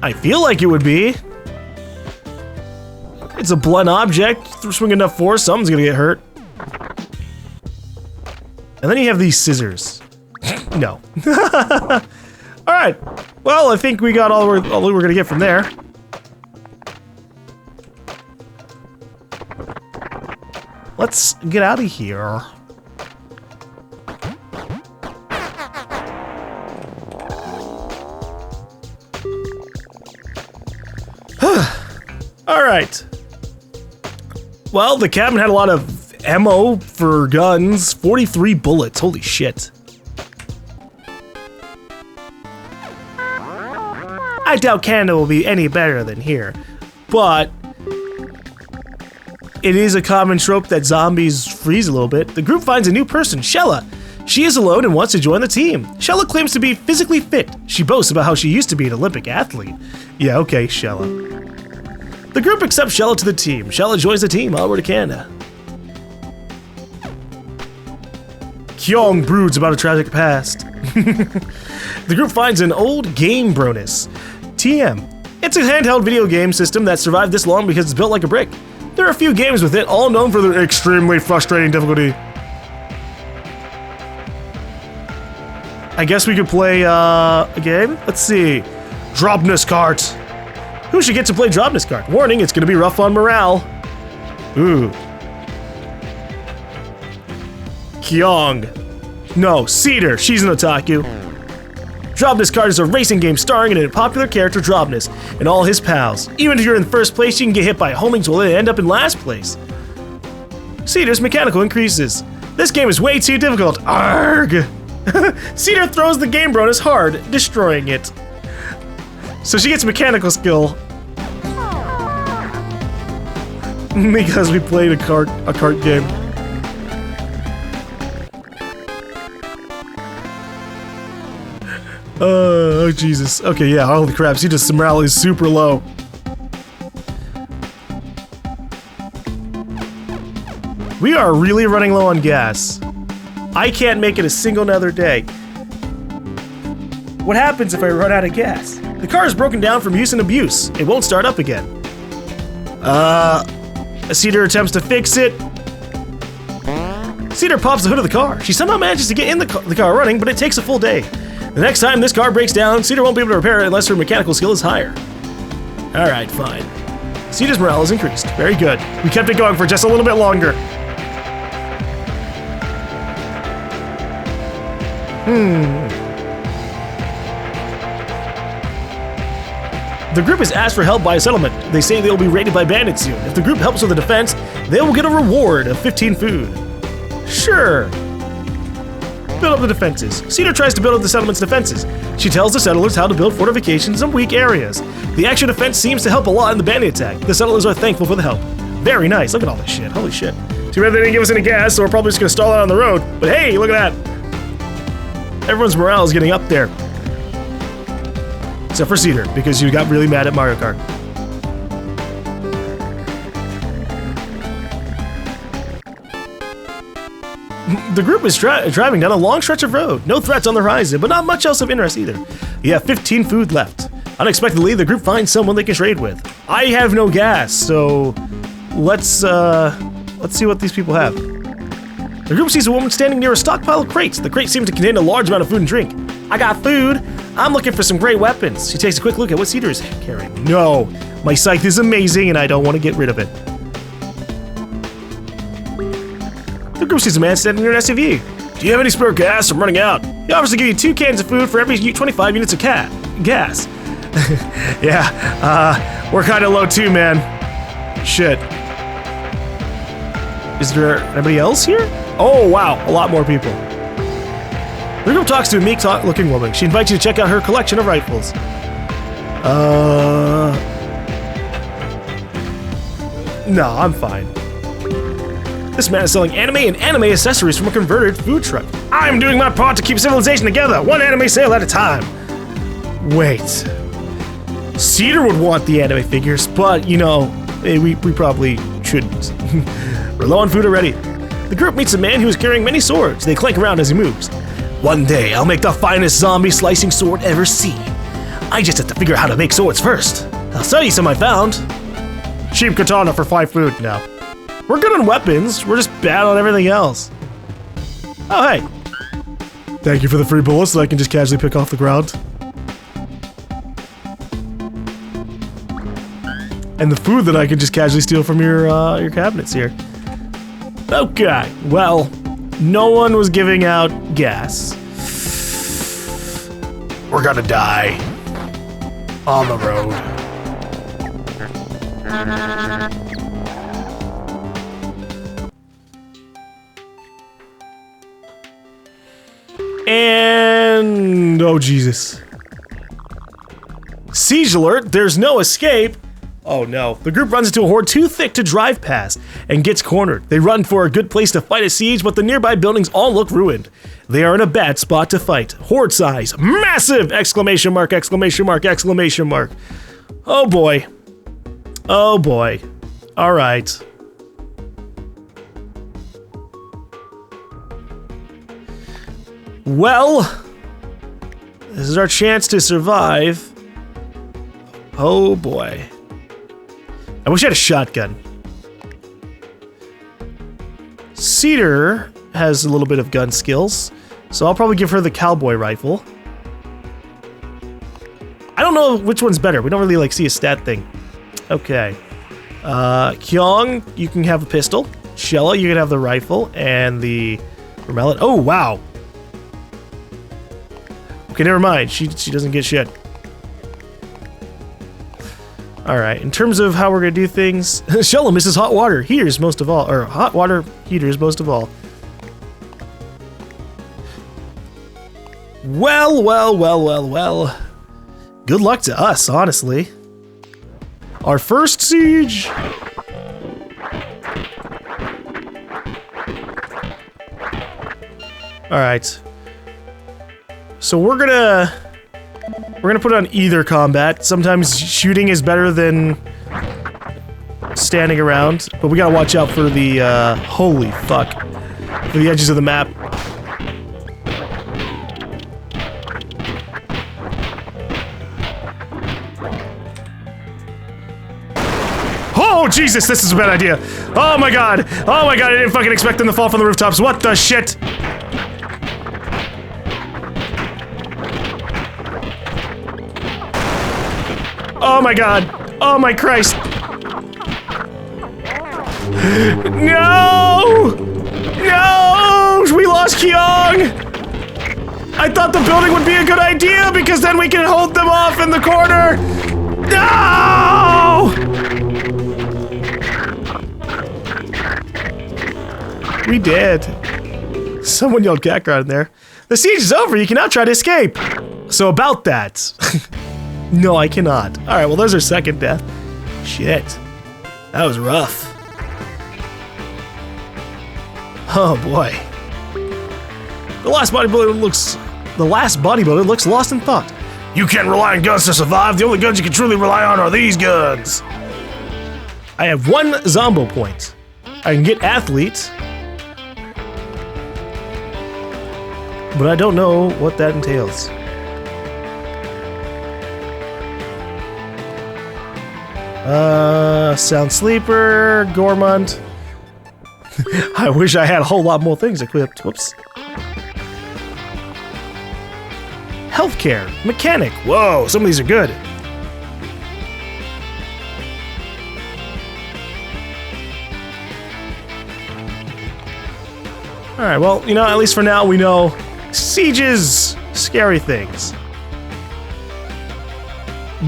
Speaker 1: I feel like it would be. It's a blunt object. Swing enough force, something's gonna get hurt. And then you have these scissors. No. Alright. Well, I think we got all we were gonna get from there. Let's get out of here. Alright. Well, the cabin had a lot of ammo for guns. 43 bullets. Holy shit. I doubt Canada will be any better than here, but it is a common trope that zombies freeze a little bit. The group finds a new person, Shella. She is alone and wants to join the team. Shella claims to be physically fit. She boasts about how she used to be an Olympic athlete. Yeah, okay, Shella. The group accepts Shella to the team. Shella joins the team onward to Canada. Kyong broods about a tragic past. The group finds an old game bonus. TM. It's a handheld video game system that survived this long because it's built like a brick. There are a few games with it, all known for their extremely frustrating difficulty. I guess we could play a game? Let's see. Drobness Cart. Who should get to play Drobness Cart? Warning, it's gonna be rough on morale. Ooh. Kyong. No, Cedar. She's an otaku. Drobness Cart is a racing game starring in a popular character, Drobness, and all his pals. Even if you're in first place, you can get hit by a homing tool and end up in last place. Cedar's mechanical increases. This game is way too difficult. Arrgh! Cedar throws the game bonus hard, destroying it. So she gets mechanical skill. Because we played a cart game. Oh, Jesus. Okay, yeah, holy crap. Cedar's morale is super low. We are really running low on gas. I can't make it a single another day. What happens if I run out of gas? The car is broken down from use and abuse. It won't start up again. Cedar attempts to fix it. Cedar pops the hood of the car. She somehow manages to get in the car running, but it takes a full day. The next time this car breaks down, Cedar won't be able to repair it unless her mechanical skill is higher. Alright, fine. Cedar's morale is increased. Very good. We kept it going for just a little bit longer. The group is asked for help by a settlement. They say they will be raided by bandits soon. If the group helps with the defense, they will get a reward of 15 food. Sure. Build up the defenses. Cedar tries to build up the settlement's defenses. She tells the settlers how to build fortifications in weak areas. The extra defense seems to help a lot in the bandit attack. The settlers are thankful for the help. Very nice. Look at all this shit. Holy shit. Too bad they didn't give us any gas, so we're probably just gonna stall out on the road. But hey, look at that. Everyone's morale is getting up there. Except for Cedar, because you got really mad at Mario Kart. The group is driving down a long stretch of road. No threats on the horizon, but not much else of interest either. You have 15 food left. Unexpectedly, the group finds someone they can trade with. I have no gas, so let's see what these people have. The group sees a woman standing near a stockpile of crates. The crates seem to contain a large amount of food and drink. I got food. I'm looking for some great weapons. She takes a quick look at what Cedar is carrying. No, my scythe is amazing and I don't want to get rid of it. The group sees a man standing near an SUV. Do you have any spare gas? I'm running out. He offers to give you 2 cans of food for every 25 units of gas. Yeah, we're kind of low too, man. Shit. Is there anybody else here? Oh, wow, a lot more people. The group talks to a meek-looking woman. She invites you to check out her collection of rifles. No, I'm fine. This man is selling anime and anime accessories from a converted food truck. I'm doing my part to keep civilization together, one anime sale at a time. Wait. Cedar would want the anime figures, but, you know, we probably shouldn't. We're low on food already. The group meets a man who is carrying many swords. They clank around as he moves. One day, I'll make the finest zombie slicing sword ever seen. I just have to figure out how to make swords first. I'll sell you some I found. Cheap katana for 5 food now. We're good on weapons, we're just bad on everything else. Oh, hey. Thank you for the free bullets that I can just casually pick off the ground. And the food that I can just casually steal from your cabinets here. Okay, well, no one was giving out gas. We're gonna die. On the road. And oh Jesus. Siege alert, there's no escape. Oh no, the group runs into a horde too thick to drive past and gets cornered. They run for a good place to fight a siege, but the nearby buildings all look ruined. They are in a bad spot to fight. Horde size, massive! Exclamation mark, exclamation mark, exclamation mark. Oh boy. Oh boy. All right. Well, this is our chance to survive. Oh boy. I wish I had a shotgun. Cedar has a little bit of gun skills, so I'll probably give her the cowboy rifle. I don't know which one's better. We don't really like see a stat thing. Okay. Kyung, you can have a pistol. Shella, you can have the rifle and the melon. Oh wow. Okay, never mind. She doesn't get shit. Alright, in terms of how we're gonna do things, Shella misses hot water heaters most of all, or hot water heaters most of all. Well, well, well, well, well. Good luck to us, honestly. Our first siege. Alright. So we're gonna put on either combat. Sometimes shooting is better than standing around, but we gotta watch out for the, holy fuck, for the edges of the map. Oh, Jesus, this is a bad idea. Oh my god, I didn't fucking expect them to fall from the rooftops. What the shit? Oh my god! Oh my Christ! No! No! We lost Kyung! I thought the building would be a good idea because then we can hold them off in the corner! No! We did. Someone yelled Kakra in there. The siege is over, you can now try to escape! So about that. No, I cannot. Alright, well, there's our second death. Shit. That was rough. Oh, boy. The last bodybuilder looks lost in thought. You can't rely on guns to survive. The only guns you can truly rely on are these guns. I have 1 Zombo point. I can get Athlete. but I don't know what that entails. Sound Sleeper, Gormont. I wish I had a whole lot more things equipped. Whoops. Healthcare, Mechanic. Whoa, some of these are good. Alright, well, you know, at least for now we know Siege's scary things.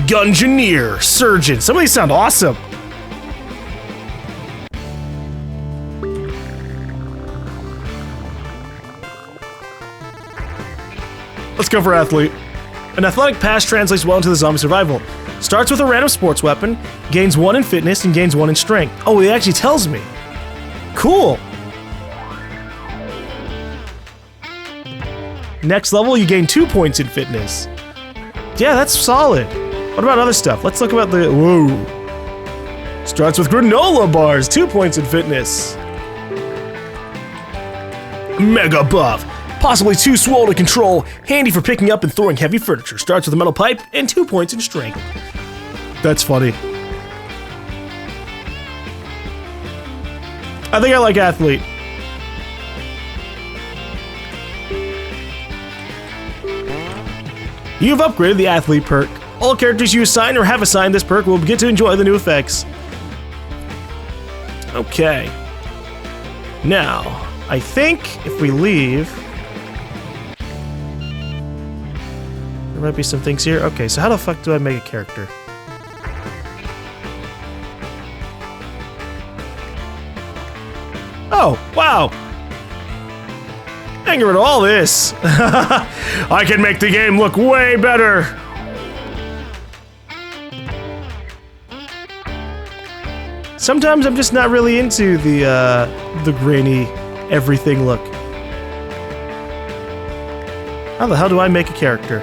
Speaker 1: Gungeoneer, Surgeon. Some of these sound awesome. Let's go for Athlete. An athletic pass translates well into the zombie survival. Starts with a random sports weapon, gains 1 in fitness, and gains 1 in strength. Oh, it actually tells me. Cool. Next level, you gain 2 points in fitness. Yeah, that's solid. What about other stuff? Let's look about the... Whoa. Starts with granola bars, 2 points in fitness. Mega buff. Possibly too swole to control, handy for picking up and throwing heavy furniture. Starts with a metal pipe and 2 points in strength. That's funny. I think I like Athlete. You've upgraded the Athlete perk. All characters you assign or have assigned this perk will get to enjoy the new effects. Okay. Now, I think if we leave... There might be some things here. Okay, so how the fuck do I make a character? Oh, wow! I can get rid of all this. I can make the game look way better. Sometimes I'm just not really into the grainy everything look. How the hell do I make a character?